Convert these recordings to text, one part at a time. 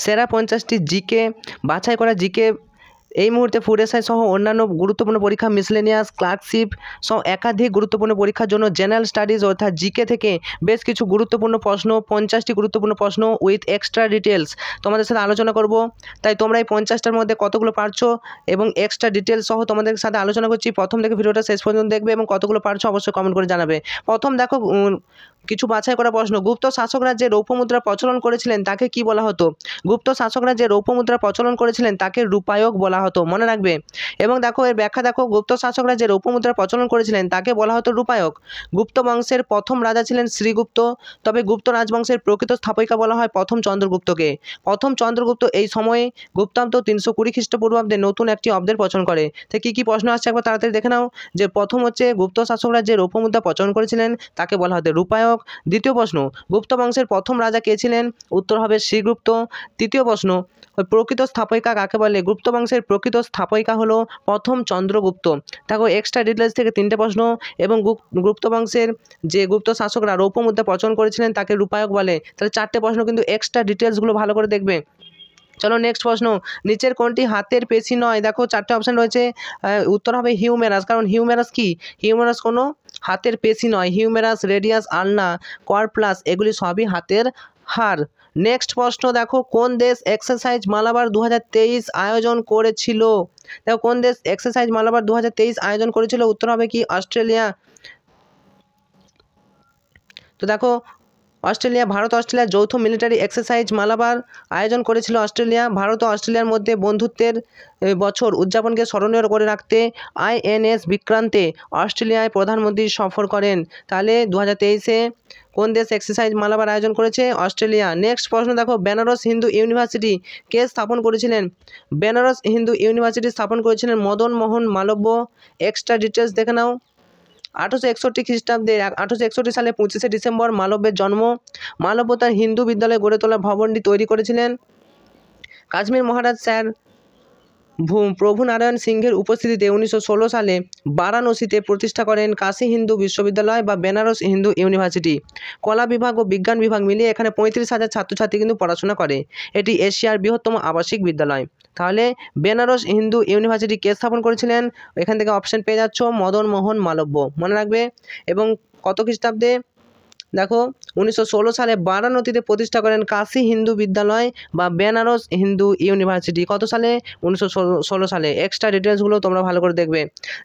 সেরা 50টি জিকে বাছাই করা জিকে এই মুহূর্তে ফুড এসআই সহ অন্যান্য গুরুত্বপূর্ণ পরীক্ষা মিসলেনিয়াস ক্লার্কশিপ সহ একাধিক গুরুত্বপূর্ণ পরীক্ষার জন্য জেনারেল স্টাডিজ অর্থাৎ জিকে থেকে বেশ কিছু গুরুত্বপূর্ণ প্রশ্ন 50টি গুরুত্বপূর্ণ প্রশ্ন উইথ এক্সট্রা ডিটেলস তোমাদের সাথে আলোচনা করব। তাই তোমরা এই 50টার মধ্যে কতগুলো পারছো এবং এক্সট্রা ডিটেলস সহ তোমাদের সাথে আলোচনা করছি। প্রথম থেকে ভিডিওটা শেষ পর্যন্ত দেখবে এবং কতগুলো পারছো অবশ্যই কমেন্ট করে জানাবে। প্রথম দেখো কিছু বাছাই করা প্রশ্ন। গুপ্ত শাসকরা যে রৌপ্য মুদ্রা প্রচলন করেছিলেন তাকে কি বলা হতো? গুপ্ত শাসকরা যে রৌপ্য মুদ্রা প্রচলন করেছিলেন তাকে রূপায়ক বলা হতো, মনে রাখবে। এবং দেখো এর ব্যাখ্যা দেখো, গুপ্ত শাসকরা যে রৌপ্য মুদ্রা প্রচলন করেছিলেন তাকে বলা হতো রূপায়ক। গুপ্ত বংশের প্রথম রাজা ছিলেন শ্রীগুপ্ত, তবে গুপ্ত রাজবংশের প্রকৃত স্থাপয়িকা বলা হয় প্রথম চন্দ্রগুপ্তকে। প্রথম চন্দ্রগুপ্ত এই সময়ে গুপ্তাব্দ 320 খ্রিস্টপূর্বাব্দে নতুন একটি অব্দের প্রচলন করে। তো কী কী প্রশ্ন আসছে একবার তাড়াতাড়ি দেখে নাও। যে প্রথম হচ্ছে গুপ্ত শাসকরা যে রৌপ্য মুদ্রা প্রচলন করেছিলেন তাকে বলা হতো রূপায়ক। দ্বিতীয় প্রশ্ন, গুপ্ত বংশের প্রথম রাজা কে ছিলেন? উত্তর হবে শ্রীগুপ্ত। তৃতীয় প্রশ্ন, প্রকৃত স্থাপয়িকা কাকে বলে? গুপ্ত বংশের প্রকৃত স্থাপয়িকা হলো প্রথম চন্দ্রগুপ্ত। দেখো এক্সট্রা ডিটেলস থেকে 3টে প্রশ্ন। এবং গুপ্ত বংশের যে গুপ্ত শাসকরা রৌপ্য মুদ্রা প্রচলন করেছিলেন তাকে রূপায়ক বলে। তাহলে 4টে প্রশ্ন, কিন্তু এক্সট্রা ডিটেলসগুলো ভালো করে দেখবে। চলো নেক্সট প্রশ্ন, নিচের কোনটি হাতের পেশি নয়? দেখো 4টে অপশান রয়েছে। উত্তর হবে হিউমেরাস, কারণ হিউমেরাস কি? হিউমেরাস কোনো হাতের পেশি নয়। হিউমেরাস, রেডিয়াস, আলনা, কর্প্লাস এগুলি সবই হাতের হাড়। নেক্সট প্রশ্ন দেখো, কোন দেশ এক্সারসাইজ মালাবার 2023 আয়োজন করেছিল? দেখো কোন দেশ এক্সারসাইজ মালাবার 2023 আয়োজন করেছিল? উত্তর হবে কি? অস্ট্রেলিয়া। তো দেখো অস্ট্রেলিয়া, ভারত অস্ট্রেলিয়া যৌথ মিলিটারি এক্সারসাইজ মালাবার আয়োজন করেছিল অস্ট্রেলিয়া। ভারত ও অস্ট্রেলিয়ার মধ্যে বন্ধুত্বের বছর উদযাপনকে স্মরণীয় করে রাখতে আইএনএস বিক্রান্তে অস্ট্রেলিয়ায় প্রধানমন্ত্রী সফর করেন। তাহলে 2023-এ কোন দেশ এক্সারসাইজ মালাবার আয়োজন করেছে? অস্ট্রেলিয়া। নেক্সট প্রশ্ন দেখো, বেনারস হিন্দু ইউনিভার্সিটি কে স্থাপন করেছিলেন? বেনারস হিন্দু ইউনিভার্সিটি স্থাপন করেছিলেন মদন মোহন মালব্য। এক্সট্রা ডিটেলস দেখে নাও। 1861 খ্রিস্টাব্দে 1861 সালে 25শে ডিসেম্বর মালব্যের জন্ম। মালব্য তার হিন্দু বিদ্যালয়ে গড়ে তোলা ভবনটি তৈরি করেছিলেন। কাশ্মীর মহারাজ স্যার প্রভু নারায়ণ সিংহের উপস্থিতিতে 1916 সালে বারাণসীতে প্রতিষ্ঠা করেন কাশী হিন্দু বিশ্ববিদ্যালয় বা বেনারস হিন্দু ইউনিভার্সিটি। কলা বিভাগ ও বিজ্ঞান বিভাগ মিলিয়ে এখানে 35,000 ছাত্রছাত্রী কিন্তু পড়াশোনা করে। এটি এশিয়ার বৃহত্তম আবাসিক বিদ্যালয়। তাহলে বেনারস হিন্দু ইউনিভার্সিটি কে স্থাপন করেছিলেন? এখান থেকে অপশন পেয়ে যাচ্ছ মদন মোহন মালব্য, মনে রাখবে। এবং কত খ্রিস্টাব্দে? দেখো 1916 সালে বারাণসীতে প্রতিষ্ঠা করেন কাশী হিন্দু বিদ্যালয় বা বেনারস হিন্দু ইউনিভার্সিটি। কত সালে? 1916 সালে। এক্সট্রা ডিটেলসগুলো তোমরা ভালো করে দেখবে।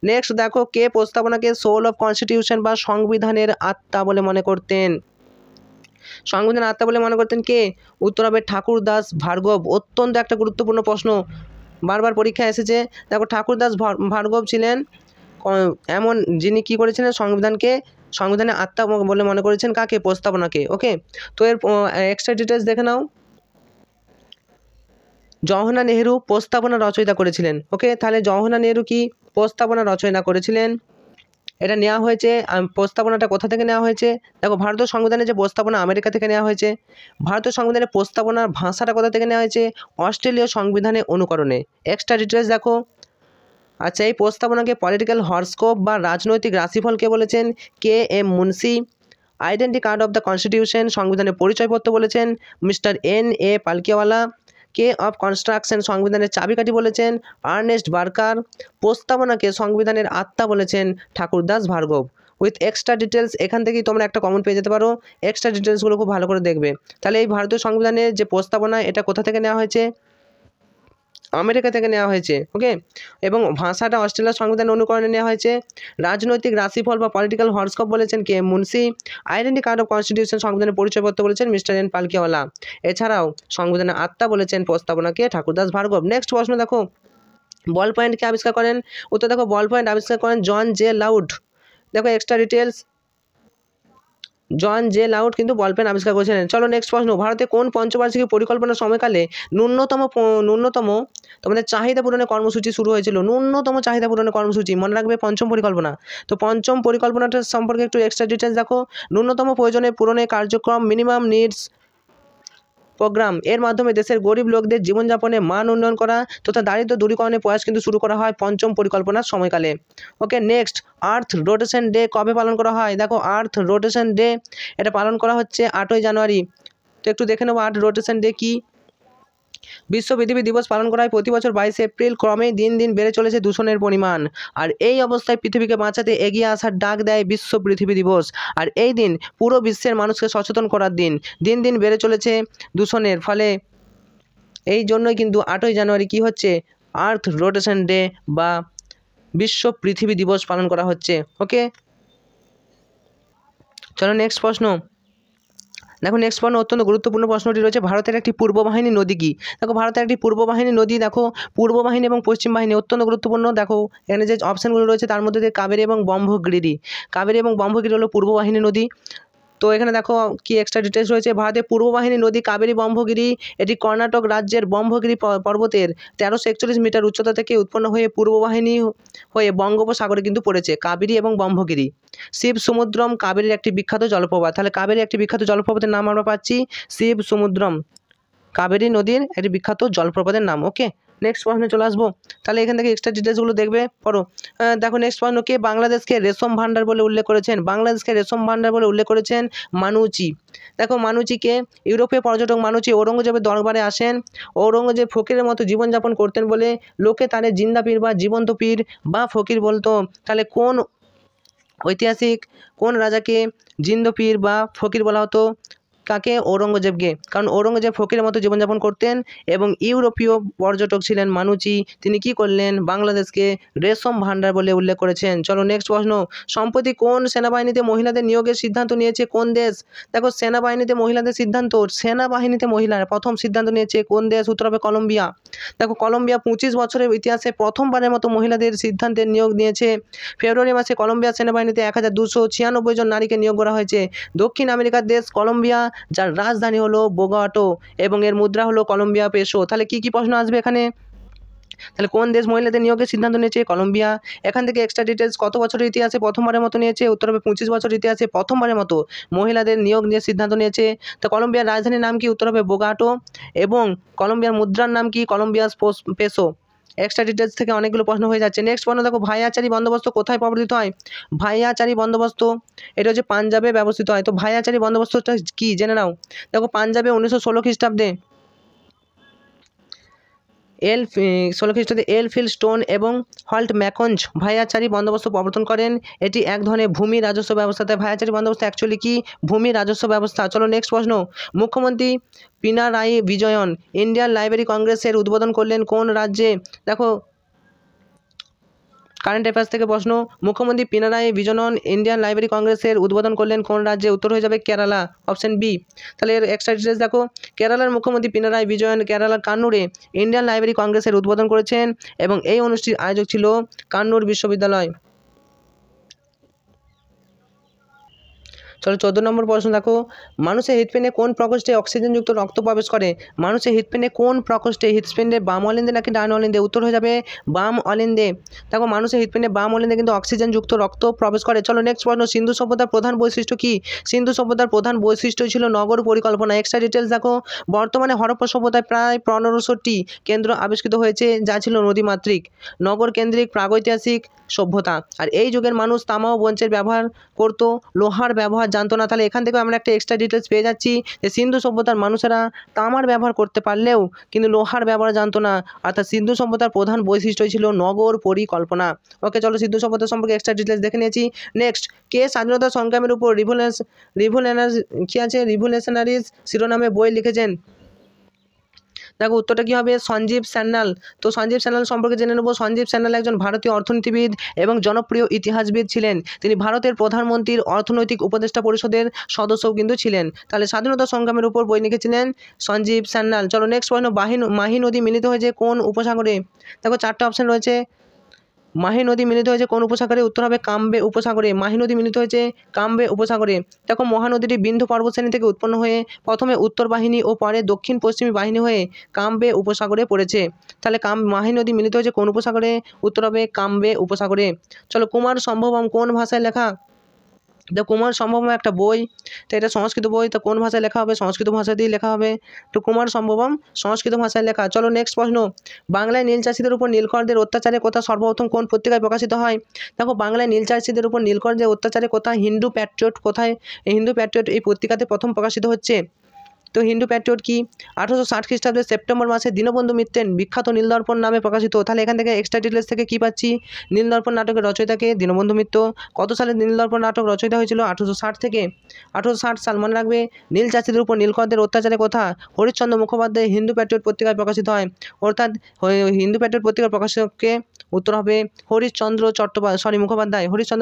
নেক্সট দেখো, কে প্রস্তাবনাকে সোল অফ কনস্টিটিউশন বা সংবিধানের আত্মা বলে মনে করতেন? সংবিধানের আত্মা বলে মনে করতেন কে? উত্তর হবে ঠাকুরদাস ভার্গব। অত্যন্ত একটা গুরুত্বপূর্ণ প্রশ্ন, বারবার পরীক্ষায় এসেছে। দেখো ঠাকুরদাস ভার্গব ছিলেন এমন যিনি কি করেছিলেন? সংবিধানের আত্মা বলে মনে করেছেন কাকে? প্রস্তাবনাকে। ওকে, তো এর এক্সট্রা ডিটেলস দেখে নাও। জওহরলাল নেহেরু প্রস্তাবনা রচয়িতা করেছিলেন। ওকে, তাহলে জওহরলাল নেহেরু কি প্রস্তাবনা রচনা করেছিলেন? এটা নেওয়া হয়েছে, প্রস্তাবনাটা কোথা থেকে নেওয়া হয়েছে? দেখো ভারতীয় সংবিধানের যে প্রস্তাবনা আমেরিকা থেকে নেওয়া হয়েছে। ভারতীয় সংবিধানের প্রস্তাবনার ভাষাটা কোথা থেকে নেওয়া হয়েছে? অস্ট্রেলীয় সংবিধানের অনুকরণে। এক্সট্রা ডিটেলস দেখো। আচ্ছা, এই প্রস্তাবনাকে পলিটিক্যাল হরস্কোপ বা রাজনৈতিক রাশিফল কে বলেছেন? K M Munshi. Identity card of the constitution সংবিধানের পরিচয়পত্র বলেছেন mister N A Palkhivala. Key of construction সংবিধানের চাবিকাঠি বলেছেন আর্নেস্ট বার্কার। প্রস্তাবনাকে সংবিধানের আত্মা বলেছেন Thakurdas Bhargava. With extra details এখান থেকেই তোমরা একটা কমন পেয়ে যেতে পারো। এক্সট্রা ডিটেলসগুলো খুব ভালো করে দেখবে। তাহলে এই ভারতীয় সংবিধানের যে প্রস্তাবনা এটা কোথা থেকে নেওয়া হয়েছে? আমেরিকা থেকে নেওয়া হয়েছে। ওকে, এবং ভাষাটা অস্ট্রেলিয়ার সংবিধান অনুকরণে নেওয়া হয়েছে। রাজনৈতিক রাশিফল বা পলিটিক্যাল হরস্কোপ বলেছেন K M Munshi. Identity card of constitution সংবিধানের পরিচয়পত্র বলেছেন মিস্টার এন পালকিওয়ালা। এছাড়াও সংবিধানের আত্মা বলেছেন প্রস্তাবনাকে ঠাকুরদাস ভার্গব। নেক্সট প্রশ্ন দেখো, বল পয়েন্টকে আবিষ্কার করেন? উত্তর দেখো, বল পয়েন্ট আবিষ্কার করেন জন জে লাউড। দেখো extra details, John J Loud কিন্তু বল পেন আবিষ্কার করেছিলেন। চলো নেক্সট প্রশ্ন, ভারতে কোন পঞ্চবার্ষিকী পরিকল্পনার সময়কালে ন্যূনতম তোমাদের চাহিদা পূরণের কর্মসূচি শুরু হয়েছিল? ন্যূনতম চাহিদা পূরণের কর্মসূচি, মনে রাখবে পঞ্চম পরিকল্পনা। তো পঞ্চম পরিকল্পনাটা সম্পর্কে একটু এক্সট্রা ডিটেলস দেখো। ন্যূনতম প্রয়োজনের পূরণের কার্যক্রম মিনিমাম নিডস প্রোগ্রাম এর মাধ্যমে দেশের গরিব লোকদের জীবনযাপনের মান উন্নয়ন করা তথা দারিদ্র্য দূরীকরণের প্রয়াস কিন্তু শুরু করা হয় পঞ্চম পরিকল্পনার সময়কালে। ওকে, নেক্সট, আর্থ রোটেশন ডে কবে পালন করা হয়? দেখো আর্থ রোটেশন ডে এটা পালন করা হচ্ছে 8ই জানুয়ারি। তো একটু দেখে নেবো আর্থ রোটেশন ডে কি। বিশ্ব পৃথিবী দিবস পালন করা হয় প্রতি বছর 22 এপ্রিল। ক্রমেই দিন দিন বেড়ে চলেছে দূষণের পরিমাণ, আর এই অবস্থায় পৃথিবীকে বাঁচাতে এগিয়ে আসার ডাক দেয় বিশ্ব পৃথিবী দিবস। আর এই দিন পুরো বিশ্বের মানুষকে সচেতন করার দিন। দিন দিন বেড়ে চলেছে দূষণের ফলে, এই জন্যই কিন্তু 8ই জানুয়ারি কী হচ্ছে, আর্থ রোটেশন ডে বা বিশ্ব পৃথিবী দিবস পালন করা হচ্ছে। ওকে, চলো নেক্সট প্রশ্ন। দেখো নেক্সট প্রশ্ন অত্যন্ত গুরুত্বপূর্ণ প্রশ্নটি রয়েছে, ভারতের একটি পূর্ব বাহিনী নদী কি? দেখো ভারতের একটি পূর্ব বাহিনী নদী, দেখো পূর্ব বাহিনী এবং পশ্চিম বাহিনী অত্যন্ত গুরুত্বপূর্ণ। দেখো এখানে যে অপশানগুলো রয়েছে তার মধ্যে দিয়ে কাবেরী এবং ব্রহ্মগিরি, কাবেরী এবং ব্রহ্মগিরি হলো পূর্ব বাহিনী নদী। তো এখানে দেখো কি এক্সট্রা ডিটেলস রয়েছে, ভারতের পূর্ব বাহিনী নদী কাবেরী ব্রহ্মগিরি, এটি কর্ণাটক রাজ্যের ব্রহ্মগিরি পর্বতের 1341 মিটার উচ্চতা থেকে উৎপন্ন হয়ে পূর্ব বাহিনী হয়ে বঙ্গোপসাগরে কিন্তু পড়েছে কাবেরী এবং ব্রহ্মগিরি। শিব সমুদ্রম কাবেরীর একটি বিখ্যাত জলপ্রপাত, তাহলে কাবেরী একটি বিখ্যাত জলপ্রপাতের নাম আমরা পাচ্ছি শিব সমুদ্রম, কাবেরী নদীর একটি বিখ্যাত জলপ্রপাতের নাম। ওকে, নেক্সট প্রশ্নে চলে আসবো, তাহলে এখান থেকে এক্সট্রা ডিটেলসগুলো দেখবে পড়ো। দেখো নেক্সট প্রশ্ন, কে বাংলাদেশকে রেশম ভাণ্ডার বলে উল্লেখ করেছেন? বাংলাদেশকে রেশম ভাণ্ডার বলে উল্লেখ করেছেন মানুচি। দেখো মানুচিকে ইউরোপীয় পর্যটক মানুচি ঔরঙ্গজেবের দরবারে আসেন। ঔরঙ্গজেব ফকিরের মতো জীবনযাপন করতেন বলে লোকে তারে জিন্দা পীর বা জীবন্ত পীর বা ফকির বলতো। তাহলে কোন ঐতিহাসিক, কোন রাজাকে জিন্দ পীর বা ফকির বলা হতো? কাকে? ঔরঙ্গজেবকে, কারণ ঔরঙ্গজেব ফকিরের মতো জীবনযাপন করতেন এবং ইউরোপীয় পর্যটক ছিলেন মানুচি। তিনি কি করলেন? বাংলাদেশকে রেশম ভাণ্ডার বলে উল্লেখ করেছেন। চলো নেক্সট প্রশ্ন, সম্প্রতি কোন সেনাবাহিনীতে মহিলাদের নিয়োগের সিদ্ধান্ত নিয়েছে কোন দেশ? দেখো সেনাবাহিনীতে মহিলাদের সিদ্ধান্ত, সেনাবাহিনীতে মহিলার প্রথম সিদ্ধান্ত নিয়েছে কোন দেশ? উত্তর হবে কলম্বিয়া। দেখো কলম্বিয়া 25 বছরের ইতিহাসে প্রথমবারের মতো মহিলাদের সিদ্ধান্তের নিয়োগ নিয়েছে। ফেব্রুয়ারি মাসে কলম্বিয়া সেনাবাহিনীতে 1296 জন নারীকে নিয়োগ করা হয়েছে। দক্ষিণ আমেরিকার দেশ কলম্বিয়া, যার রাজধানী হলো বোগাটো এবং এর মুদ্রা হলো কলম্বিয়া পেসো। তাহলে কি কি প্রশ্ন আসবে এখানে? তাহলে কোন দেশ মহিলাদের নিয়োগের সিদ্ধান্ত নিয়েছে? কলম্বিয়া। এখান থেকে এক্সট্রা ডিটেলস, কত বছরের ইতিহাসে প্রথমবারের মতো নিয়েছে? উত্তর হবে 25 বছরের ইতিহাসে প্রথমবারের মতো মহিলাদের নিয়োগ নিয়ে সিদ্ধান্ত নিয়েছে। তো কলম্বিয়ার রাজধানীর নাম কি? উত্তর হবে বোগাটো। এবং কলম্বিয়ার মুদ্রার নাম কি? কলম্বিয়াস পেসো। এক্সট্রা ডিটেলস থেকে অনেকগুলো প্রশ্ন হয়ে যাচ্ছে। নেক্সট প্রশ্ন দেখো, ভাইয়াচারি বন্দোবস্ত কোথায় ব্যবহৃত হয়? ভাইয়াচারি বন্দোবস্ত এটা হচ্ছে পাঞ্জাবে ব্যবস্থিত হয়। তো ভাইয়াচারি বন্দোবস্তটা কি জেনে নাও। দেখো পাঞ্জাবে 1916 খ্রিস্টাব্দে 16 খ্রিস্টাব্দে এলফিল স্টোন এবং হল্ট ম্যাকঞ্জ ভাইয়াচারি বন্দোবস্ত প্রবর্তন করেন। এটি এক ধরনের ভূমি রাজস্ব ব্যবস্থা। তাই ভাইয়াচারি বন্দোবস্ত অ্যাকচুয়ালি কি? ভূমি রাজস্ব ব্যবস্থা। চলো নেক্সট প্রশ্ন, মুখ্যমন্ত্রী পিনারাই বিজয়ন ইন্ডিয়ান লাইব্রেরি কংগ্রেসের উদ্বোধন করলেন কোন রাজ্যে? দেখো কারেন্ট অ্যাফেয়ার্স থেকে প্রশ্ন, মুখ্যমন্ত্রী পিনারাই বিজয়ন ইন্ডিয়ান লাইব্রেরি কংগ্রেসের উদ্বোধন করলেন কোন রাজ্যে? উত্তর হয়ে যাবে কেরালা, অপশন বি। তাহলে এর এক্সট্রা ডিটেলস দেখো, কেরালার মুখ্যমন্ত্রী পিনারাই বিজয়ন কেরালার কান্নুরে ইন্ডিয়ান লাইব্রেরি কংগ্রেসের উদ্বোধন করেছেন এবং এই অনুষ্ঠানটির আয়োজক ছিল কান্নুর বিশ্ববিদ্যালয়। চলো 14 নম্বর প্রশ্ন দেখো, মানুষের হৃৎপিণ্ডে কোন প্রকোষ্ঠে অক্সিজেনযুক্ত রক্ত প্রবেশ করে? মানুষের হৃৎপিণ্ডে কোন প্রকোষ্ঠে? হৃৎপিণ্ডে বাম অলিন্দে নাকি ডান অলিন্দে? উত্তর হয়ে যাবে বাম অলিন্দে। দেখো মানুষের হৃৎপিণ্ডে বাম অলিন্দে কিন্তু অক্সিজেনযুক্ত রক্ত প্রবেশ করে। চলো নেক্সট প্রশ্ন, সিন্ধু সভ্যতার প্রধান বৈশিষ্ট্য কি? সিন্ধু সভ্যতার প্রধান বৈশিষ্ট্য ছিল নগর পরিকল্পনা। এক্সট্রা ডিটেলস দেখো, বর্তমানে হরপ্পা সভ্যতায় প্রায় 1500টি কেন্দ্র আবিষ্কৃত হয়েছে যা ছিল নদীমাতৃক নগর কেন্দ্রিক প্রাগৈতিহাসিক সভ্যতা। আর এই যুগের মানুষ তামা ও ব্রোঞ্জের ব্যবহার করতো, লোহার ব্যবহার জানতো না। তাহলে এখান থেকে আমরা একটা এক্সট্রা ডিটেলস পেয়ে যাচ্ছি যে সিন্ধু সভ্যতার মানুষেরা তামার ব্যবহার করতে পারলেও কিন্তু লোহার ব্যবহার জানতো না। অর্থাৎ সিন্ধু সভ্যতার প্রধান বৈশিষ্ট্য ছিল নগর পরিকল্পনা। ওকে, চলো সিন্ধু সভ্যতা সম্পর্কে এক্সট্রা ডিটেলস দেখে নিয়েছি। নেক্সট, কে স্বাধীনতা সংগ্রামের উপর রিভলিউশনারিজ শিরোনামে বই লিখেছেন? দেখো উত্তরটা কী হবে? সঞ্জীব সান্যাল। তো সঞ্জীব সান্যাল সম্পর্কে জেনে নেব। সঞ্জীব সান্যাল একজন ভারতীয় অর্থনীতিবিদ এবং জনপ্রিয় ইতিহাসবিদ ছিলেন। তিনি ভারতের প্রধানমন্ত্রীর অর্থনৈতিক উপদেষ্টা পরিষদের সদস্যও কিন্তু ছিলেন। তাহলে স্বাধীনতা সংগ্রামের উপর বই লিখেছিলেন সঞ্জীব সান্যাল। চলো নেক্সট প্রশ্ন, মাহি নদী মিলিত হয়েছে কোন উপসাগরে? দেখো 4টে অপশন রয়েছে। মাহি নদী মিলিত হয়েছে কোন উপসাগরে? উত্তর হবে কাম্বে উপসাগরে। মাহি নদী মিলিত হয়েছে কাম্বে উপসাগরে। দেখো মহানদীটি বিন্দু পর্বতশ্রেণী থেকে উৎপন্ন হয়ে প্রথমে উত্তর বাহিনী ও পরে দক্ষিণ পশ্চিমী বাহিনী হয়ে কাম্বে উপসাগরে পড়েছে। তাহলে মাহি নদী মিলিত হয়েছে কোন উপসাগরে? উত্তর হবে কাম্বে উপসাগরে। চলো, কুমার সম্ভবম কোন ভাষায় লেখা? দ্য কুমার সম্ভবম একটা বই, তো এটা সংস্কৃত বই। তো কোন ভাষায় লেখা হবে? সংস্কৃত ভাষা দিয়ে লেখা হবে। তো কুমার সম্ভবম সংস্কৃত ভাষায় লেখা। চলো নেক্সট প্রশ্ন, বাংলায় নীল চাষীদের উপর নীলকরদের অত্যাচারের কথা সর্বপ্রথম কোন পত্রিকায় প্রকাশিত হয়? দেখো বাংলায় নীল চাষীদের উপর নীলকরদের অত্যাচারের কথা হিন্দু প্যাট্রিয়ট, কোথায়? হিন্দু প্যাট্রিয়ট এই পত্রিকাতে প্রথম প্রকাশিত হচ্ছে। তো হিন্দু প্যাট্রিয়ট কি? 1860 খ্রিস্টাব্দে সেপ্টেম্বর মাসে দীনবন্ধু মিত্রের বিখ্যাত নীলদর্পণ নামে প্রকাশিত। তাহলে এখান থেকে এক্সট্রা ডিটেলস থেকে কী পাচ্ছি? নীলদর্পণ নাটকের রচয়িতাকে দীনবন্ধু মিত্র। কত সালে নীলদর্পণ নাটক রচয়িতা হয়েছিল? 1860 থেকে 1860 সাল, মনে রাখবে। নীল চাষিদের উপর নীলকরদের অত্যাচারের কথা হরিশ্চন্দ্র মুখোপাধ্যায় হিন্দু প্যাট্রিয়ট পত্রিকায় প্রকাশিত হয়। অর্থাৎ হিন্দু প্যাট্রিয়ট পত্রিকার প্রকাশককে উত্তর হবে হরিশ্চন্দ্র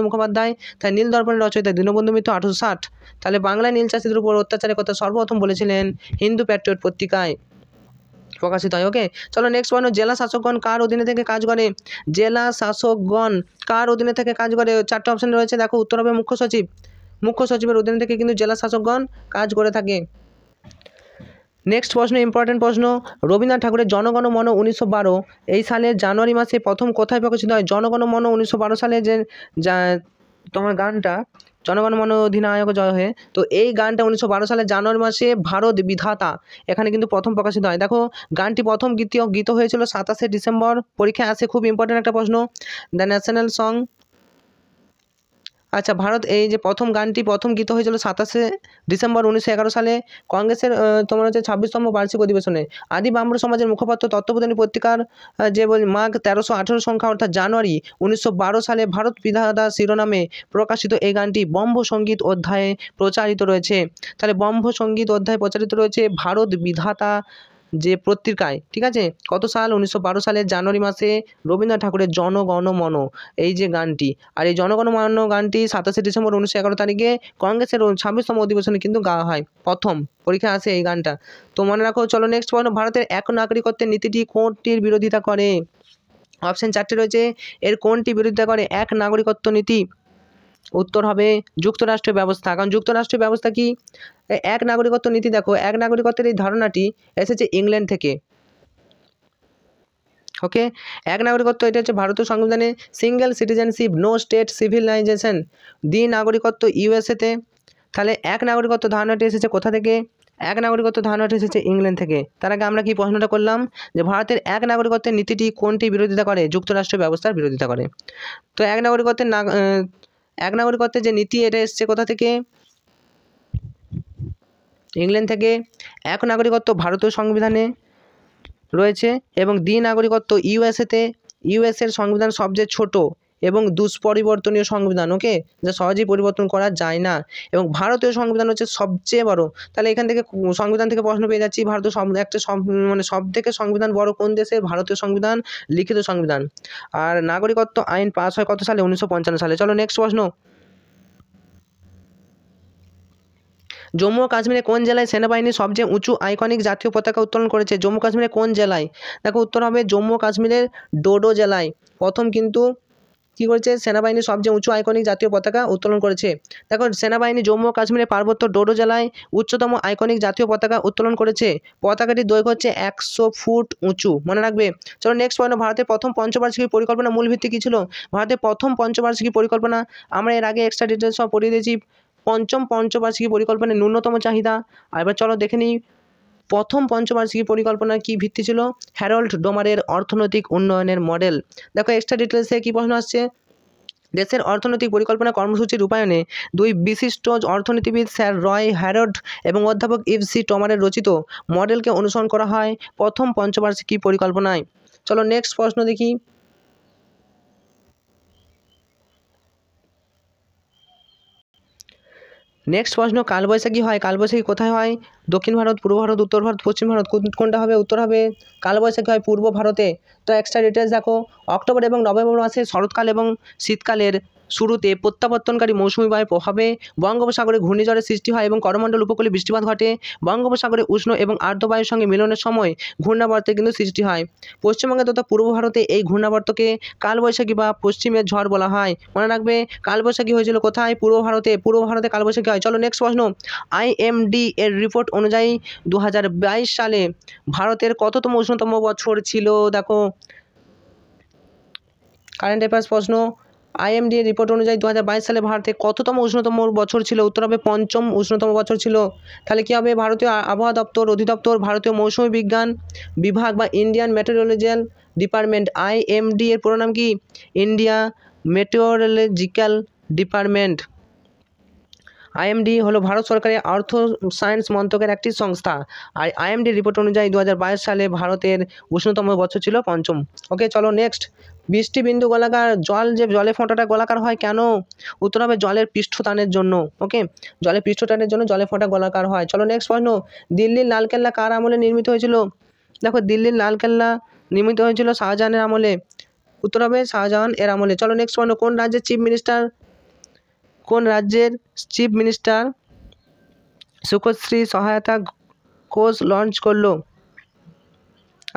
মুখোপাধ্যায়। তাই নীলদর্পণের রচয়িতা দীনবন্ধু মিত্র 1860। তাহলে বাংলায় নীল চাষিদের উপর অত্যাচারের কথা সর্বপ্রথম বলেছিলেন হিন্দু প্যাট্রিয়ট পত্রিকায় প্রকাশিত হয়। ওকে, চলো নেক্সট পয়েন্ট, জেলা শাসকগণ কার অধীনে থেকে কাজ করে? জেলা শাসকগণ কার অধীনে থেকে কাজ করে? 4টে অপশন রয়েছে, দেখো উত্তর হবে মুখ্য সচিব। মুখ্য সচিবের অধীনে থেকে কিন্তু জেলা শাসকগণ কাজ করে থাকে। নেক্সট প্রশ্ন, ইম্পর্টেন্ট প্রশ্ন, রবীন্দ্রনাথ ঠাকুরের জনগণ মন 1912 এই সালের জানুয়ারি মাসে প্রথম কোথায় প্রকাশিত হয়? জনগণ মন 1912 সালে যে তোমার গানটা জনগণ মন অধিনায়ক জয় হে, তো এই গানটা 1912 সালে জানুয়ারি মাসে ভারত বিধাতা এখানে কিন্তু প্রথম প্রকাশিত হয়। দেখো গানটি প্রথম গীত হয়েছিল 27শে ডিসেম্বর, পরীক্ষায় আসে, খুব ইম্পর্টেন্ট একটা প্রশ্ন। দ্য ন্যাশনাল সং, আচ্ছা ভারত, এই যে প্রথম গানটি প্রথম গীত হয়েছিল 27শে ডিসেম্বর 1911 সালে কংগ্রেসের তোমার হচ্ছে 26তম বার্ষিক অধিবেশনে। আদি ব্রাহ্মণ সমাজের মুখপাত্র তত্ত্ববোধিনী পত্রিকার যে মাঘ 1318 সংখ্যা অর্থাৎ জানুয়ারি 1912 সালে ভারত বিধাতা শিরোনামে প্রকাশিত এই গানটি ব্রহ্ম সঙ্গীত অধ্যায়ে প্রচারিত রয়েছে। তাহলে ব্রহ্ম সঙ্গীত অধ্যায়ে প্রচারিত রয়েছে ভারত বিধাতা যে পত্রিকায়, ঠিক আছে। কত সাল? 1912 সালের জানুয়ারি মাসে রবীন্দ্রনাথ ঠাকুরের জনগণ মন এই যে গানটি, আর এই জনগণ মন গানটি 27শে ডিসেম্বর 1911 তারিখে কংগ্রেসের 26তম অধিবেশনে কিন্তু গাওয়া হয়, প্রথম পরীক্ষা আসে এই গানটা। তো মনে রাখো। চলো নেক্সট পয়েন্ট, ভারতের এক নাগরিকত্বের নীতিটি কোনটির বিরোধিতা করে? অপশন 4টে রয়েছে, এর কোনটি বিরোধিতা করে? এক নাগরিকত্ব নীতি, উত্তর হবে যুক্তরাষ্ট্রীয় ব্যবস্থা। কারণ যুক্তরাষ্ট্রীয় ব্যবস্থা কি? এক নাগরিকত্ব নীতি, দেখো এক নাগরিকত্বের এই ধারণাটি এসেছে ইংল্যান্ড থেকে। ওকে, এক নাগরিকত্ব এটা হচ্ছে ভারতীয় সংবিধানে single citizenship, no state civilization, দ্বি নাগরিকত্ব ইউএসএতে। তাহলে এক নাগরিকত্ব ধারণাটি এসেছে কোথা থেকে? এক নাগরিকত্ব ধারণাটি এসেছে ইংল্যান্ড থেকে। তার আগে আমরা কি প্রশ্নটা করলাম যে ভারতের এক নাগরিকত্বের নীতিটি কোনটি বিরোধিতা করে? যুক্তরাষ্ট্রীয় ব্যবস্থার বিরোধিতা করে। তো এক নাগরিকত্বের যে নীতি এটা এসছে কোথা থেকে? ইংল্যান্ড থেকে। এক নাগরিকত্ব ভারতীয় সংবিধানে রয়েছে এবং দ্বি নাগরিকত্ব ইউএসএতে। ইউএসএর সংবিধান সবচেয়ে ছোট এবং দুষ্পরিবর্তনীয় সংবিধান, ওকে, যা সহজেই পরিবর্তন করা যায় না, এবং ভারতীয় সংবিধান হচ্ছে সবচেয়ে বড়। তাহলে এখান থেকে সংবিধান থেকে প্রশ্ন পেয়ে যাচ্ছি, ভারতীয় মানে সব থেকে সংবিধান বড় কোন দেশের? ভারতীয় সংবিধান, লিখিত সংবিধান। আর নাগরিকত্ব আইন পাস হয় কত সালে? 1955 সালে। চলো নেক্সট প্রশ্ন, জম্মু ও কাশ্মীরে কোন জেলায় সেনাবাহিনী সবচেয়ে উঁচু আইকনিক জাতীয় পতাকা উত্তোলন করেছে? জম্মু কাশ্মীরে কোন জেলায়? দেখো উত্তর হবে জম্মু কাশ্মীরের ডোডো জেলায় প্রথম কিন্তু কী করেছে? সেনাবাহিনী সবচেয়ে উঁচু আইকনিক জাতীয় পতাকা উত্তোলন করেছে। দেখো সেনাবাহিনী জম্মু ও কাশ্মীরের পার্বত্য ডোডো জেলায় উচ্চতম আইকনিক জাতীয় পতাকা উত্তোলন করেছে। পতাকাটির দৈর্ঘ্য হচ্ছে 100 ফুট উঁচু, মনে রাখবে। চলো নেক্সট পয়েন্ট, ভারতের প্রথম পঞ্চবার্ষিকী পরিকল্পনা মূল ভিত্তি কী ছিল? ভারতের প্রথম পঞ্চবার্ষিকী পরিকল্পনা আমরা এর আগে এক্সট্রা ডিটেলস সব পড়িয়ে দিয়েছি। পঞ্চম পঞ্চবার্ষিকী পরিকল্পনার ন্যূনতম চাহিদা। আর এবার চলো দেখে নিই প্রথম পঞ্চবার্ষিকী পরিকল্পনা কি ভিত্তি ছিল? হ্যারল্ড ডোমারের অর্থনৈতিক উন্নয়নের মডেল। দেখো এক্সট্রা ডিটেলসে কী প্রশ্ন আসছে? দেশের অর্থনৈতিক পরিকল্পনা কর্মসূচি রূপায়ণে দুই বিশিষ্ট অর্থনীতিবিদ স্যার রয় হ্যারল্ড এবং অধ্যাপক ইভ.সি. টমারের রচিত মডেলকে অনুসরণ করা হয় প্রথম পঞ্চবার্ষিকী পরিকল্পনায়। চলো নেক্সট প্রশ্ন দেখি। নেক্সট প্রশ্ন, কালবৈশাখী হয়, কালবৈশাখী কোথায় হয়? দক্ষিণ ভারত, পূর্ব ভারত, উত্তর ভারত, পশ্চিম ভারত, কোনটা হবে? উত্তর হবে কালবৈশাখী হয় পূর্ব ভারতে। তো এক্সট্রা ডিটেলস দেখো, অক্টোবর এবং নভেম্বর মাসে শরৎকাল এবং শীতকালের শুরুতে প্রত্যাবর্তনকারী মৌসুমী বায়ুর প্রভাবে বঙ্গোপসাগরে ঘূর্ণিঝড়ের সৃষ্টি হয় এবং করমণ্ডল উপকূলে বৃষ্টিপাত ঘটে। বঙ্গোপসাগরে উষ্ণ এবং আর্দ্র বায়ুর সঙ্গে মিলনের সময় ঘূর্ণাবর্তের কিন্তু সৃষ্টি হয়। পশ্চিমবঙ্গে তথা পূর্ব ভারতে এই ঘূর্ণাবর্তকে কালবৈশাখী বা পশ্চিমের ঝড় বলা হয়। মনে রাখবে কালবৈশাখী হয়েছিল কোথায়? পূর্ব ভারতে। পূর্ব ভারতে কালবৈশাখী হয়। চলো নেক্সট প্রশ্ন, আইএমডি এর রিপোর্ট অনুযায়ী 2022 সালে ভারতের কততম উষ্ণতম বছর ছিল? দেখো কারেন্ট অ্যাফেয়ার্স প্রশ্ন, আইএমডি এর রিপোর্ট অনুযায়ী 2022 সালে ভারতে কততম উষ্ণতম বছর ছিল? উত্তর হবে পঞ্চম উষ্ণতম বছর ছিল। তাহলে কী হবে? ভারতীয় আবহাওয়া দপ্তর অধিদপ্তর, ভারতীয় মৌসুমী বিজ্ঞান বিভাগ বা ইন্ডিয়ান মেটেরোলজিক্যাল ডিপার্টমেন্ট, আইএমডি এর পুরো নাম কি? India মেটেওরোলজিক্যাল department. আইএমডি হলো ভারত সরকারের অর্থ সায়েন্স মন্ত্রকের একটি সংস্থা। আর আইএমডি রিপোর্ট অনুযায়ী 2022 সালে ভারতের উষ্ণতম বছর ছিল পঞ্চম। ওকে, চলো নেক্সট। বৃষ্টি বিন্দু গোলাকার জল, যে জলে ফোঁটাটা গোলাকার হয় কেন? উত্তর হবে জলের পৃষ্ঠটানের জন্য। ওকে, জলের পৃষ্ঠটানের জন্য জলে ফোঁটা গোলাকার হয়। চলো নেক্সট প্রশ্ন। দিল্লির লালকেল্লা কার আমলে নির্মিত হয়েছিল? দেখো, দিল্লির লালকেল্লা নির্মিত হয়েছিল শাহজাহানের আমলে। উত্তর হবে শাহজাহান এর আমলে। চলো নেক্সট প্রশ্ন। কোন রাজ্যের চিফ মিনিস্টার সুখশ্রী সহায়তা কোষ লঞ্চ করলো?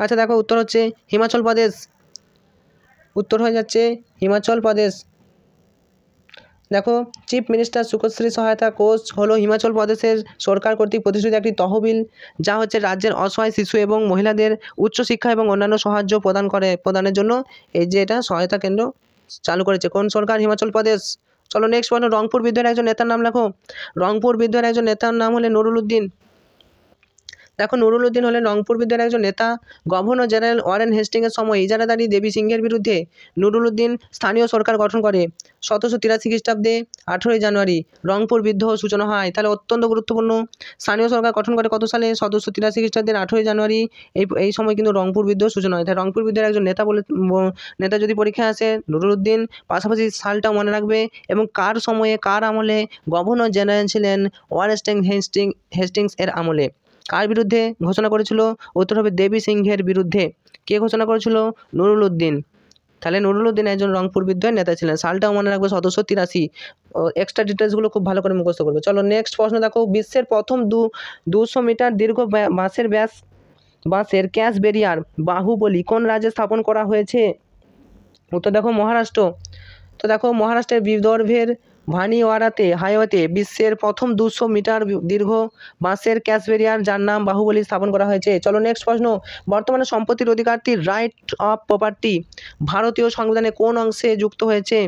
আচ্ছা দেখো, উত্তর হচ্ছে হিমাচল প্রদেশ। উত্তর হয়ে যাচ্ছে হিমাচল প্রদেশ। দেখো, চিফ মিনিস্টার সুখশ্রী সহায়তা কোষ হলো হিমাচল প্রদেশের সরকার কর্তৃক প্রতিষ্ঠিত একটি তহবিল, যা হচ্ছে রাজ্যের অসহায় শিশু এবং মহিলাদের উচ্চশিক্ষা এবং অন্যান্য সাহায্য প্রদানের জন্য এই যে এটা সহায়তা কেন্দ্র চালু করেছে। কোন সরকার? হিমাচল প্রদেশ। চলো নেক্সট প্রশ্ন। রংপুর বিদ্রোহের একজন নেতার নাম লেখো। রংপুর বিদ্রোহের একজন নেতার নাম হলেন নুরুল উদ্দিন। দেখো, নুরুল উদ্দিন হলেন রংপুর বিদ্রোহের একজন নেতা। গভর্নর জেনারেল ওয়ারেন হেস্টিংয়ের সময় ইজারাদারি দেবী সিংহের বিরুদ্ধে নুরুল উদ্দিন স্থানীয় সরকার গঠন করে। 1783 খ্রিস্টাব্দে 18 জানুয়ারি রংপুর বিদ্রোহ সূচনা হয়। তাহলে অত্যন্ত গুরুত্বপূর্ণ। স্থানীয় সরকার গঠন করে কত সালে? 1783 খ্রিস্টাব্দের 18 জানুয়ারি। এই সময় কিন্তু রংপুর বিদ্রোহ সূচনা হয়। তাই রংপুর বিদ্রোহের একজন নেতা যদি পরীক্ষায় আসে, নুরুল উদ্দিন। পাশাপাশি সালটাও মনে রাখবে এবং কার সময়ে কার আমলে গভর্নর জেনারেল ছিলেন? ওয়ারেন হেস্টিংস এর আমলে। কার বিরুদ্ধে ঘোষণা করেছিল? উত্তর হবে দেবী সিংহের বিরুদ্ধে। কে ঘোষণা করেছিল? নুরুল উদ্দিন। তাহলে নুরুল উদ্দিন একজন রংপুর বিদ্রোহের নেতা ছিলেন। সালটাও মনে রাখবে 1783। এক্সট্রা ডিটেলসগুলো খুব ভালো করে মুখস্থ করবে। চলো নেক্সট প্রশ্ন দেখো। বিশ্বের প্রথম 200 মিটার দীর্ঘ বাঁশের ক্যাশ ব্যারিয়ার বাহুবলী কোন রাজ্যে স্থাপন করা হয়েছে? উত্তর দেখো মহারাষ্ট্র। তো দেখো, মহারাষ্ট্রের বিদর্ভের ভানিওয়ারাতে হাইওয়েতে বিশ্বের প্রথম 200 মিটার দীর্ঘ বাঁশের ক্যাশ ব্যারিয়ার, যার নাম বাহুবলী, স্থাপন করা হয়েছে। চলো নেক্সট প্রশ্ন। বর্তমানে সম্পত্তির অধিকারটি রাইট অফ প্রপার্টি ভারতীয় সংবিধানে কোন অংশে যুক্ত হয়েছে?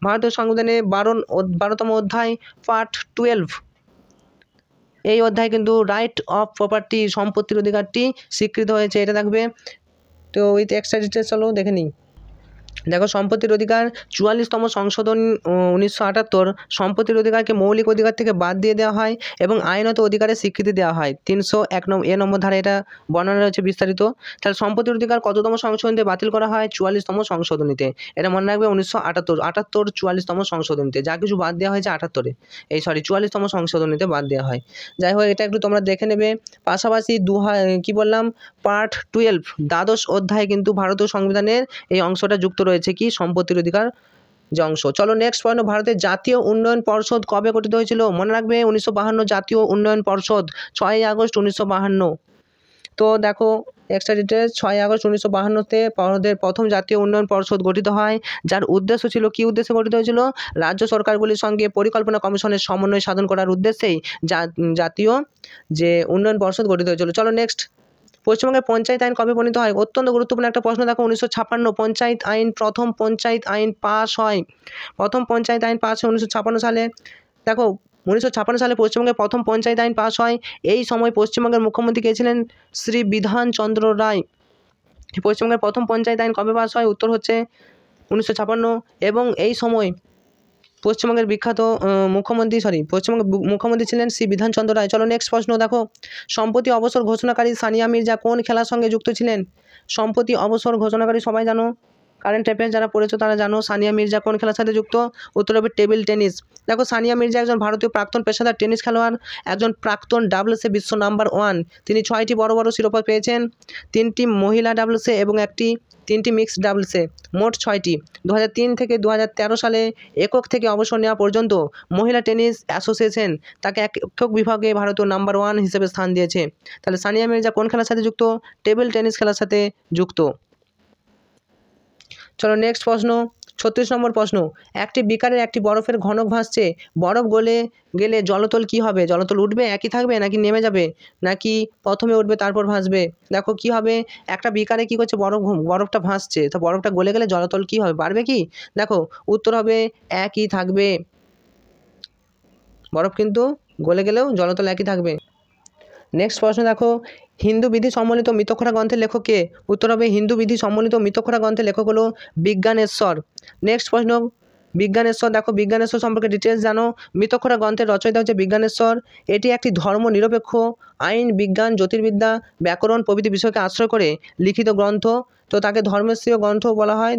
ভারতীয় সংবিধানে 12তম অধ্যায় পার্ট 12। এই অধ্যায় কিন্তু রাইট অফ প্রপার্টি সম্পত্তির অধিকারটি স্বীকৃত হয়েছে, এটা থাকবে। তো উইথ এক্সট্রা ডিটেলস চলো দেখে নিই। দেখো, সম্পত্তির অধিকার 44তম সংশোধন 1978 সম্পত্তির অধিকারকে মৌলিক অধিকার থেকে বাদ দিয়ে দেওয়া হয় এবং আইনত অধিকারের স্বীকৃতি দেওয়া হয়। 301 নম্বর ধারা এটা বর্ণনা রয়েছে বিস্তারিত। তাহলে সম্পত্তির অধিকার কততম সংশোধনীতে বাতিল করা হয়? 44তম সংশোধনীতে। এটা মনে রাখবে 1978 44তম সংশোধনীতে। যা কিছু বাদ দেওয়া হয়েছে 44তম সংশোধনীতে বাদ দেওয়া হয়। যাই হোক, এটা একটু তোমরা দেখে নেবে। পাশাপাশি কি বললাম, পার্ট 12 দ্বাদশ অধ্যায়ে কিন্তু ভারতীয় সংবিধানের এই অংশটা যুক্ত রয়েছে, কি সম্পত্তির অধিকার যে অংশ। চলো নেক্সট পয়েন্ট। ভারতের জাতীয় উন্নয়ন পর্ষদ কবে গঠিত হয়েছিল? মনে রাখবে 1952 জাতীয় উন্নয়ন পর্ষদ 6 আগস্ট 1952। তো দেখো এক্সট্রা ডিটেলস, 6 আগস্ট 1952-তে ভারতের প্রথম জাতীয় উন্নয়ন পর্ষদ গঠিত হয়, যার উদ্দেশ্য ছিল, কি উদ্দেশ্যে গঠিত হয়েছিল? রাজ্য সরকারগুলির সঙ্গে পরিকল্পনা কমিশনের সমন্বয় সাধন করার উদ্দেশ্যেই জাতীয় যে উন্নয়ন পর্ষদ গঠিত হয়েছিল। চলো নেক্সট। পশ্চিমবঙ্গের পঞ্চায়েত আইন কবে প্রণীত হয়? অত্যন্ত গুরুত্বপূর্ণ একটা প্রশ্ন। দেখো, 1956 পঞ্চায়েত আইন, প্রথম পঞ্চায়েত আইন পাস হয়। প্রথম পঞ্চায়েত আইন পাস হয় 1956 সালে। দেখো, 1956 সালে পশ্চিমবঙ্গের প্রথম পঞ্চায়েত আইন পাস হয়। এই সময় পশ্চিমবঙ্গের মুখ্যমন্ত্রী কে ছিলেন? শ্রী বিধানচন্দ্র রায়। পশ্চিমবঙ্গের প্রথম পঞ্চায়েত আইন কবে পাস হয়? উত্তর হচ্ছে 1956। এবং এই সময় পশ্চিমবঙ্গের বিখ্যাত পশ্চিমবঙ্গের মুখ্যমন্ত্রী ছিলেন শ্রী বিধানচন্দ্র রায়। চলো নেক্সট প্রশ্ন দেখো। সম্প্রতি অবসর ঘোষণাকারী সানিয়া মির্জা কোন খেলার সঙ্গে যুক্ত ছিলেন? সম্প্রতি অবসর ঘোষণাকারী সবাই জানো, কারেন্ট অ্যাফেয়ার্স যারা পড়েছো তারা জানো সানিয়া মির্জা কোন খেলার সাথে যুক্ত। উত্তর হবে টেবিল টেনিস। দেখো, সানিয়া মির্জা একজন ভারতীয় প্রাক্তন পেশাদার টেনিস খেলোয়াড়, একজন প্রাক্তন ডাবলসে বিশ্ব নাম্বার 1। তিনি 6টি বড় বড় শিরোপা পেয়েছেন, 3টি মহিলা ডাবলসে এবং 3টি মিক্সড ডাবলসে, মোট 6টি। 2003 থেকে 2013 সালে একক থেকে অবসর নেওয়া পর্যন্ত মহিলা টেনিস অ্যাসোসিয়েশন তাকে একক বিভাগে ভারতীয় নাম্বার 1 হিসেবে স্থান দিয়েছে। তাহলে সানিয়া মির্জা কোন খেলার সাথে যুক্ত? টেবিল টেনিস খেলার সাথে যুক্ত। চলো নেক্সট প্রশ্ন, 36 নম্বর প্রশ্ন। একটি বিকারের একটি বরফের ঘনক ভাসছে, বরফ গলে গেলে জলতল কি হবে? জলতল উঠবে, একই থাকবে, নাকি নেমে যাবে, নাকি প্রথমে উঠবে তারপর ভাসবে? দেখো কি হবে, একটা বিকারে কি করছে, বরফটা ভাসছে, তো বরফটা গলে গেলে জলতল কি হবে? বাড়বে কি? দেখো উত্তর হবে একই থাকবে। বরফ কিন্তু গলে গেলেও জলতল একই থাকবে। নেক্সট প্রশ্ন দেখো, হিন্দু বিধি সম্বলিত মিতক্ষরা গ্রন্থের লেখক কে? উত্তর হবে হিন্দু বিধি সম্বলিত মিতক্ষরা গ্রন্থের লেখক হলো বিজ্ঞানেশ্বর। নেক্সট প্রশ্ন, বিজ্ঞানেশ্বর, দেখো বিজ্ঞানেশ্বর সম্পর্কে ডিটেলস জানো। মিতক্ষরা গ্রন্থের রচয়িতা হচ্ছে বিজ্ঞানেশ্বর। এটি একটি ধর্ম নিরপেক্ষ আইন, বিজ্ঞান, জ্যোতির্বিদ্যা, ব্যাকরণ প্রভৃতি বিষয়কে আশ্রয় করে লিখিত গ্রন্থ। তো তাকে ধর্মশ্রেয় গ্রন্থ বলা হয়,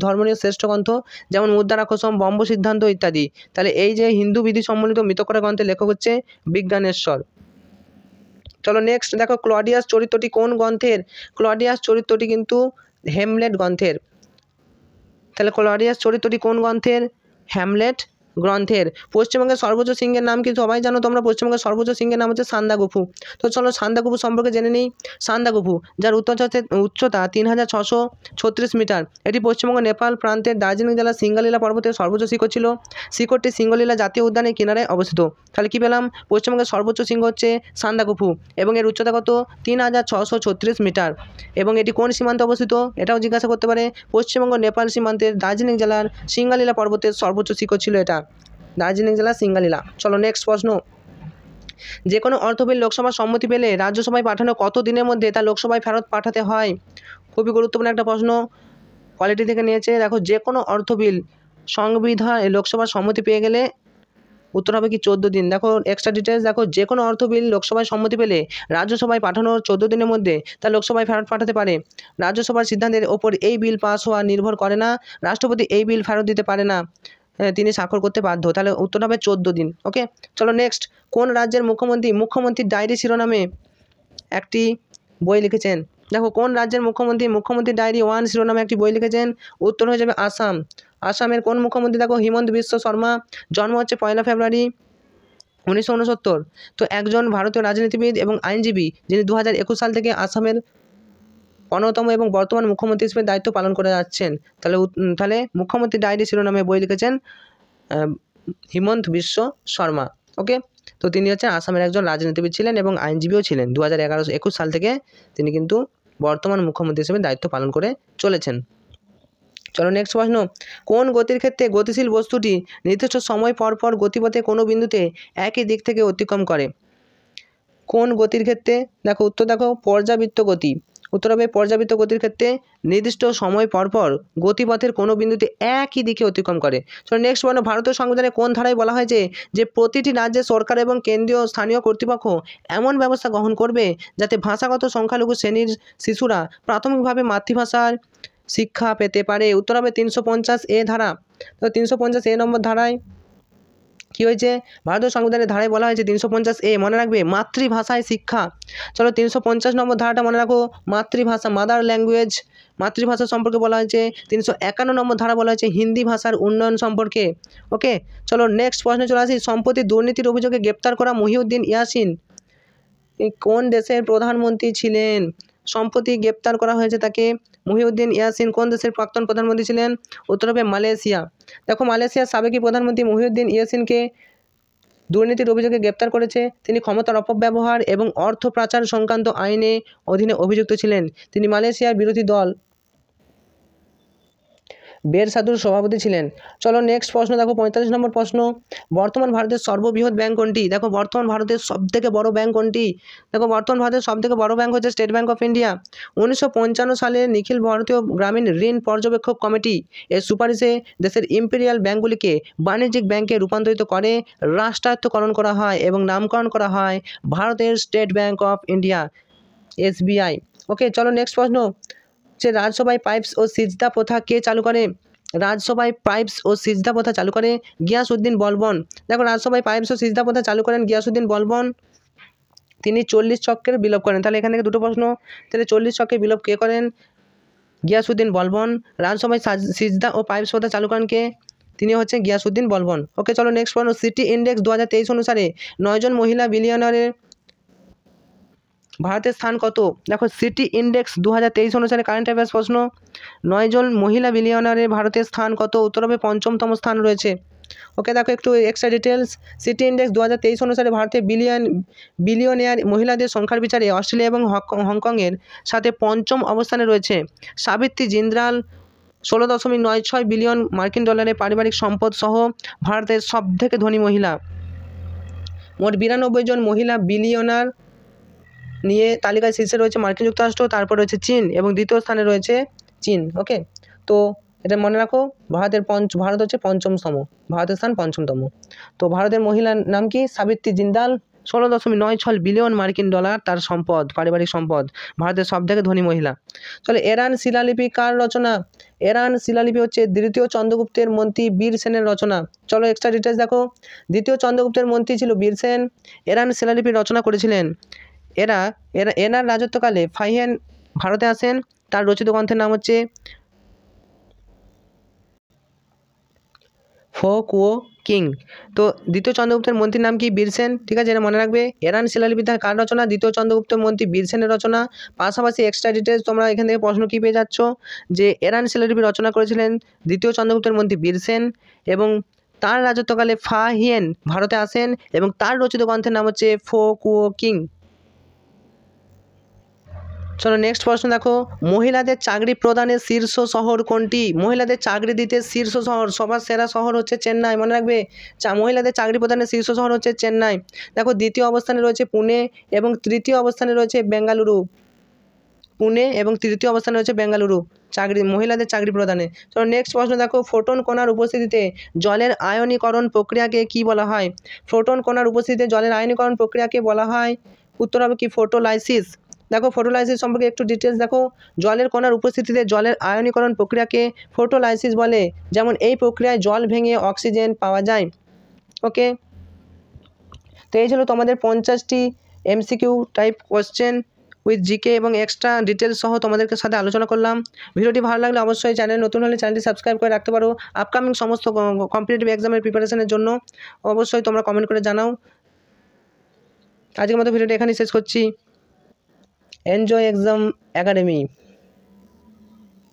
ধর্মনীয় শ্রেষ্ঠ গ্রন্থ, যেমন মুদ্রারাক্ষসম, ব্রহ্ম সিদ্ধান্ত ইত্যাদি। তাহলে এই যে হিন্দু বিধি সম্বলিত মিতক্ষরা গ্রন্থের লেখক হচ্ছে বিজ্ঞানেশ্বর। চলো নেক্সট দেখো, ক্লডিয়াস চরিত্রটি কোন গ্রন্থের? ক্লডিয়াস চরিত্রটি কিন্তু হ্যামলেট গ্রন্থের। তাহলে ক্লডিয়াস চরিত্রটি কোন গ্রন্থের? হ্যামলেট গ্রন্থের। পশ্চিমবঙ্গের সর্বোচ্চ সিংহের নাম কি সবাই জানো তোমরা? পশ্চিমবঙ্গের সর্বোচ্চ সিংহের নাম হচ্ছে সান্দাকফু। তো চলো সান্দাকফু সম্পর্কে জেনে নিই। সান্দাকফু, যার উচ্চতা 3636 মিটার, এটি পশ্চিমবঙ্গ নেপাল প্রান্তের দার্জিলিং জেলার সিঙ্গালীলা পর্বতের সর্বোচ্চ শিখর ছিল। শিখরটি সিঙ্গলীলা জাতীয় উদ্যানের কিনারায় অবস্থিত। তাহলে কি পেলাম? পশ্চিমবঙ্গের সর্বোচ্চ শৃঙ্গ হচ্ছে সান্দাকফু এবং এর উচ্চতা কত? 3636 মিটার। এবং এটি কোন সীমান্তে অবস্থিত? এটাও জিজ্ঞাসা করতে পারে। পশ্চিমবঙ্গ নেপাল সীমান্তের দার্জিলিং জেলার সিঙ্গালীলা পর্বতের সর্বোচ্চ শিখর ছিল এটা, দার্জিলিং জেলার সিঙ্গালীলা। চলো নেক্সট প্রশ্ন, যে কোনো অর্থ বিল লোকসভার সম্মতি পেলে রাজ্যসভায় পাঠানো কত দিনের মধ্যে তা লোকসভায় ফেরত পাঠাতে হয়? খুবই গুরুত্বপূর্ণ একটা প্রশ্ন, কোয়ালিটি থেকে নিয়েছে। দেখো যে কোনো অর্থ বিল লোকসভার সম্মতি পেয়ে গেলে উত্তর হবে কি 14 দিন। দেখো এক্সট্রা ডিটেলস দেখো, যে কোনো অর্থ বিল লোকসভায় সম্মতি পেলে রাজ্যসভায় পাঠানোর 14 দিনের মধ্যে তা লোকসভায় ফেরত পাঠাতে পারে। রাজ্যসভার সিদ্ধান্তের ওপর এই বিল পাস হওয়া নির্ভর করে না। রাষ্ট্রপতি এই বিল ফেরত দিতে পারে না, তিনি স্বাক্ষর করতে বাধ্য। তাহলে উত্তর হবে 14 দিন। ওকে, চলো নেক্সট, কোন রাজ্যের মুখ্যমন্ত্রীর ডায়েরি শিরোনামে একটি বই লিখেছেন? দেখো কোন রাজ্যের মুখ্যমন্ত্রী ডায়েরি 1 শিরোনামে একটি বই লিখেছেন? উত্তর হয়ে যাবে আসাম। আসামের কোন মুখ্যমন্ত্রী? দেখো হিমন্ত বিশ্ব শর্মা, জন্ম হচ্ছে 1 ফেব্রুয়ারি 1969। তো একজন ভারতীয় রাজনীতিবিদ এবং আইনজীবী, যিনি 2021 সাল থেকে আসামের অন্যতম এবং বর্তমান মুখ্যমন্ত্রী হিসেবে দায়িত্ব পালন করে যাচ্ছেন। তাহলে মুখ্যমন্ত্রী ডায়েরি শিরোনামে বই লিখেছেন হিমন্ত বিশ্ব শর্মা। ওকে, তো তিনি হচ্ছেন আসামের একজন রাজনীতিবিদ ছিলেন এবং আইনজীবীও ছিলেন। 2021 সাল থেকে তিনি কিন্তু বর্তমান মুখ্যমন্ত্রী হিসেবে দায়িত্ব পালন করে চলেছেন। চলো নেক্সট প্রশ্ন, কোন গতির ক্ষেত্রে গতিশীল বস্তুটি নির্দিষ্ট সময় পর পর গতিপথে কোনো বিন্দুতে একই দিক থেকে অতিক্রম করে? কোন গতির ক্ষেত্রে? দেখো উত্তর দেখো পর্যাবৃত্ত গতি। উত্তর হবে পর্যাবৃত্ত গতির ক্ষেত্রে নির্দিষ্ট সময় পরপর গতিপথের কোনো বিন্দুতে একই দিকে অতিক্রম করে। চলো নেক্সট প্রশ্ন, ভারতীয় সংবিধানে কোন ধারায় বলা হয়েছে যে প্রতিটি রাজ্যের সরকার এবং কেন্দ্রীয় স্থানীয় কর্তৃপক্ষ এমন ব্যবস্থা গ্রহণ করবে যাতে ভাষাগত সংখ্যালঘু শ্রেণীর শিশুরা প্রাথমিকভাবে মাতৃভাষার শিক্ষা পেতে পারে? উত্তর হবে 350A ধারা। তো 350A নম্বর ধারায় কী হয়েছে? ভারতীয় সংবিধানের ধারায় বলা হয়েছে 350A, মনে রাখবে, মাতৃভাষায় শিক্ষা। চলো 350 নম্বর ধারাটা মনে রাখো, মাতৃভাষা, মাদার ল্যাঙ্গুয়েজ, মাতৃভাষা সম্পর্কে বলা হয়েছে। 351 নম্বর ধারা বলা হয়েছে হিন্দি ভাষার উন্নয়ন সম্পর্কে। ওকে, চলো নেক্সট প্রশ্নে চলে আসি। সম্প্রতি দুর্নীতির অভিযোগে গ্রেপ্তার করা মহিউদ্দিন ইয়াসিন কোন দেশের প্রধানমন্ত্রী ছিলেন? সম্প্রতি গ্রেপ্তার করা হয়েছে তাকে। মহিউদ্দিন ইয়াসিন কোন দেশের প্রাক্তন প্রধানমন্ত্রী ছিলেন? উত্তর হবে মালয়েশিয়া। দেখো মালয়েশিয়ার সাবেক প্রধানমন্ত্রী মহিউদ্দিন ইয়াসিনকে দুর্নীতির অভিযোগে গ্রেপ্তার করেছে। তিনি ক্ষমতার অপব্যবহার এবং অর্থ পাচার সংক্রান্ত আইনে অধীনে অভিযুক্ত ছিলেন। তিনি মালয়েশিয়ার বিরোধী দল বেরসাদুর সভাপতি ছিলেন। চলো নেক্সট প্রশ্ন দেখো, 45 নম্বর প্রশ্ন, বর্তমান ভারতের সর্ববৃহৎ ব্যাংক কোনটি? দেখো বর্তমান ভারতের সবথেকে বড় ব্যাংক কোনটি? দেখো বর্তমান ভারতের সবথেকে বড় ব্যাংক হচ্ছে স্টেট ব্যাংক অফ ইন্ডিয়া। 1955 সালে নিখিল ভারতীয় গ্রামীণ ঋণ পর্যবেক্ষক কমিটি এর সুপারিশে দেশের ইম্পেরিয়াল ব্যাংকগুলিকে বাণিজ্যিক ব্যাংকে রূপান্তরিত করে রাষ্ট্রায়ত্তকরণ করা হয় এবং নামকরণ করা হয় ভারতের state bank of India, SBI। ওকে, চলো নেক্সট প্রশ্ন, যে রাজসভায় পাইপস ও সিজদা প্রথা কে চালু করে? রাজসভায় পাইপস ও সিজদা প্রথা চালু করে গিয়াসউদ্দিন বলবন। দেখো রাজসভায় পাইপস ও সিজদা প্রথা চালু করেন গিয়াসউদ্দিন বলবন। তিনি 40 চক্রের বিলোপ করেন। তাহলে এখান থেকে দুটো প্রশ্ন, তাহলে 40 চক্রের বিলোপ কে করেন? গিয়াসউদ্দিন বলবন। রাজসভায় সিজদা ও পাইপস প্রথা চালু করেন কে? তিনি হচ্ছেন গিয়াসউদ্দিন বলবন। ওকে, চলো নেক্সট প্রশ্ন, সিটি ইন্ডেক্স 2023 অনুসারে 9 জন মহিলা বিলিয়নারের ভারতের স্থান কত? দেখো সিটি ইন্ডেক্স 2023 অনুসারে কারেন্ট অ্যাফেয়ার্স প্রশ্ন, 9 জন মহিলা বিলিয়নারের ভারতের স্থান কত? উত্তর হবে 5ম স্থান রয়েছে। ওকে, দেখো একটু এক্সট্রা ডিটেলস, সিটি ইন্ডেক্স 2023 অনুসারে ভারতের বিলিয়নিয়ার মহিলাদের সংখ্যার বিচারে অস্ট্রেলিয়া এবং হংকংয়ের সাথে 5ম অবস্থানে রয়েছে। সাবিত্রী জিন্দাল 16.96 বিলিয়ন মার্কিন ডলারের পারিবারিক সম্পদ সহ ভারতের সবথেকে ধনী মহিলা। মোট 92 জন মহিলা বিলিয়নার নিয়ে তালিকায় শীর্ষে রয়েছে মার্কিন যুক্তরাষ্ট্র, তারপর রয়েছে চীন এবং দ্বিতীয় স্থানে রয়েছে চীন। ওকে, তো এটা মনে রাখো। ভারত হচ্ছে পঞ্চমতম, ভারতের স্থান পঞ্চমতম। তো ভারতের মহিলার নাম কি? সাবিত্রী জিন্দাল। 16.96 বিলিয়ন মার্কিন ডলার তার সম্পদ, পারিবারিক সম্পদ। ভারতের সবথেকে ধনী মহিলা। চলো, এরান শিলালিপি কার রচনা? এরান শিলালিপি হচ্ছে দ্বিতীয় চন্দ্রগুপ্তের মন্ত্রী বীর সেনের রচনা। চলো এক্সট্রা ডিটেলস দেখো। দ্বিতীয় চন্দ্রগুপ্তের মন্ত্রী ছিল বীর সেন। এরান শিলালিপি রচনা করেছিলেন। এনার রাজত্বকালে ফাহিয়ান ভারতে আসেন। তার রচিত গ্রন্থের নাম হচ্ছে ফো কুয়ো কিং। তো দ্বিতীয় চন্দ্রগুপ্তের মন্ত্রীর নাম কি? বীরসেন। ঠিক আছে, এটা মনে রাখবে। এরান শিলালিপি কার রচনা? দ্বিতীয় চন্দ্রগুপ্তের মন্ত্রী বীরসেনের রচনা। পাশাপাশি এক্সট্রা ডিটেলস তোমরা এখান থেকে প্রশ্ন কী পেয়ে যাচ্ছ, যে এরান শিলালিপি রচনা করেছিলেন দ্বিতীয় চন্দ্রগুপ্তের মন্ত্রী বীরসেন, এবং তার রাজত্বকালে ফাহিয়ান ভারতে আসেন, এবং তার রচিত গ্রন্থের নাম হচ্ছে ফো কুয়ো কিং। চলো নেক্সট প্রশ্ন দেখো। মহিলাদের চাকরি প্রদানের শীর্ষ শহর কোনটি? মহিলাদের চাকরি দিতে শীর্ষ শহর, সবার সেরা শহর হচ্ছে চেন্নাই। মনে রাখবে, মহিলাদের চাকরি প্রদানের শীর্ষ শহর হচ্ছে চেন্নাই। দেখো, দ্বিতীয় অবস্থানে রয়েছে পুনে, এবং তৃতীয় অবস্থানে রয়েছে বেঙ্গালুরু। পুনে এবং তৃতীয় অবস্থানে রয়েছে বেঙ্গালুরু মহিলাদের চাকরি প্রদানে। চলো নেক্সট প্রশ্ন দেখো। ফোটন কণার উপস্থিতিতে জলের আয়নীকরণ প্রক্রিয়াকে কি বলা হয়? ফোটন কণার উপস্থিতিতে জলের আয়নীকরণ প্রক্রিয়াকে বলা হয়, উত্তর হবে কি? ফোটোলাইসিস। দেখো, ফোটোলাইসিস সম্পর্কে একটু ডিটেলস দেখো। জলের কণার উপস্থিতিতে জলের আয়নীকরণ প্রক্রিয়াকে ফোটোলাইসিস বলে। যেমন এই প্রক্রিয়ায় জল ভেঙে অক্সিজেন পাওয়া যায়। ওকে, তো এই ছিল তোমাদের 50টি MCQ type question with GK এবং এক্সট্রা ডিটেলস সহ তোমাদেরকে সাথে আলোচনা করলাম। ভিডিওটি ভালো লাগলে অবশ্যই চ্যানেল নতুন হলে চ্যানেলটি সাবস্ক্রাইব করে রাখতে পারো। আপকামিং সমস্ত কম্পিটিটিভ এক্সামের প্রিপারেশনের জন্য অবশ্যই তোমরা কমেন্ট করে জানাও। আজকের মতো ভিডিওটি এখানেই শেষ করছি। Enjoy exam academy.